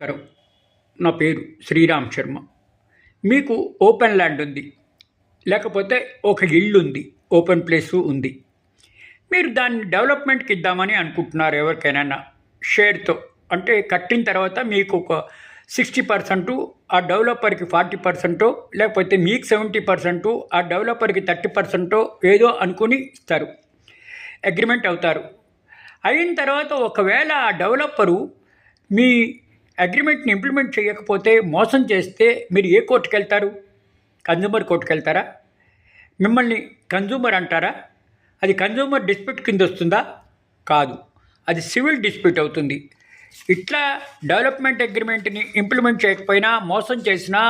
నమస్కారం. నా పేరు శ్రీరామ్ శర్మ. మీకు ఓపెన్ ల్యాండ్ ఉంది, లేకపోతే ఒక ఇల్లు ఉంది, ఓపెన్ ప్లేస్ ఉంది. మీరు దాన్ని డెవలప్మెంట్కి ఇద్దామని అనుకుంటున్నారు. ఎవరికైనా షేర్తో, అంటే కట్టిన తర్వాత మీకు ఒక 60%, ఆ డెవలపర్కి 40%, లేకపోతే మీకు 70%, ఆ డెవలపర్కి 30% ఏదో అనుకుని ఇస్తారు. అగ్రిమెంట్ అవుతారు. అయిన తర్వాత ఒకవేళ ఆ డెవలపరు మీ అగ్రిమెంట్ని ఇంప్లిమెంట్ చేయకపోతే, మోసం చేస్తే మీరు ఏ కోర్టుకు వెళ్తారు? కన్జ్యూమర్ కోర్టుకు వెళ్తారా? మిమ్మల్ని కన్జ్యూమర్ అంటారా? అది కన్జ్యూమర్ డిస్ప్యూట్ కింద వస్తుందా? కాదు, అది సివిల్ డిస్ప్యూట్ అవుతుంది. ఇట్లా డెవలప్మెంట్ అగ్రిమెంట్ని ఇంప్లిమెంట్ చేయకపోయినా, మోసం చేసినా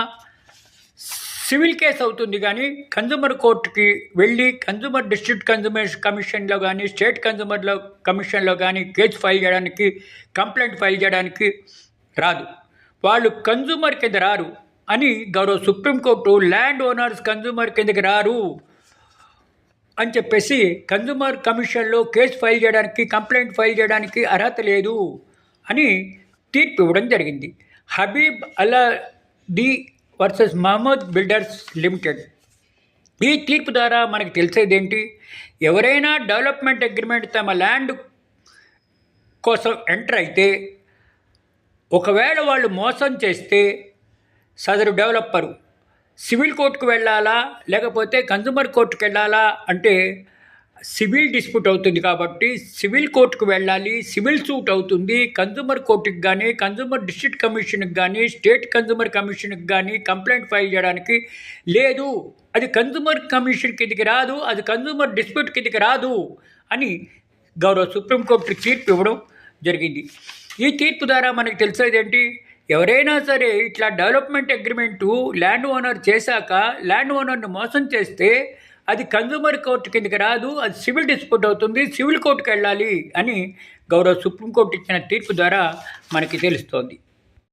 సివిల్ కేసు అవుతుంది. కానీ కన్జ్యూమర్ కోర్టుకి వెళ్ళి కన్జ్యూమర్ డిస్ట్రిక్ట్ కన్జ్యూమర్ కమిషన్లో కానీ, స్టేట్ కన్జ్యూమర్ కమిషన్లో కానీ కేసు ఫైల్ చేయడానికి, కంప్లైంట్ ఫైల్ చేయడానికి రాదు. వాళ్ళు కన్జ్యూమర్ కింద రారు అని గౌరవ సుప్రీంకోర్టు ల్యాండ్ ఓనర్స్ కన్జ్యూమర్ కిందకి రారు అని చెప్పేసి కన్జ్యూమర్ కమిషన్లో కేసు ఫైల్ చేయడానికి, కంప్లైంట్ ఫైల్ చేయడానికి అర్హత లేదు అని తీర్పు ఇవ్వడం జరిగింది. Habib Alladi versus Mohammed builders limited. ఈ తీర్పు ద్వారా మనకు తెలిసేది ఏంటి? ఎవరైనా డెవలప్మెంట్ అగ్రిమెంట్ తమ ల్యాండ్ కోసం ఎంటర్ అయితే, ఒకవేళ వాళ్ళు మోసం చేస్తే సదరు డెవలపరు సివిల్ కోర్టుకు వెళ్ళాలా, లేకపోతే కన్జ్యూమర్ కోర్టుకు వెళ్ళాలా అంటే సివిల్ డిస్ప్యూట్ అవుతుంది. కాబట్టి సివిల్ కోర్టుకు వెళ్ళాలి, సివిల్ సూట్ అవుతుంది. కన్జ్యూమర్ కోర్టుకి కానీ, కన్జ్యూమర్ డిస్ట్రిక్ట్ కమిషన్కి కానీ, స్టేట్ కన్జ్యూమర్ కమిషన్కి కానీ కంప్లైంట్ ఫైల్ చేయడానికి లేదు. అది కన్జ్యూమర్ కమిషన్ కిందికి రాదు, అది కన్జ్యూమర్ డిస్ప్యూట్ కిందికి రాదు అని గౌరవ సుప్రీంకోర్టు తీర్పు ఇవ్వడం జరిగింది. ఈ తీర్పు ద్వారా మనకు తెలిసేది ఏంటి? ఎవరైనా సరే ఇట్లా డెవలప్మెంట్ అగ్రిమెంటు ల్యాండ్ ఓనర్ చేశాక ల్యాండ్ ఓనర్ని మోసం చేస్తే అది కన్జ్యూమర్ కోర్టు కిందకి రాదు, అది సివిల్ డిస్ప్యూట్ అవుతుంది, సివిల్ కోర్టుకు వెళ్ళాలి అని గౌరవ సుప్రీంకోర్టు ఇచ్చిన తీర్పు ద్వారా మనకి తెలుస్తోంది.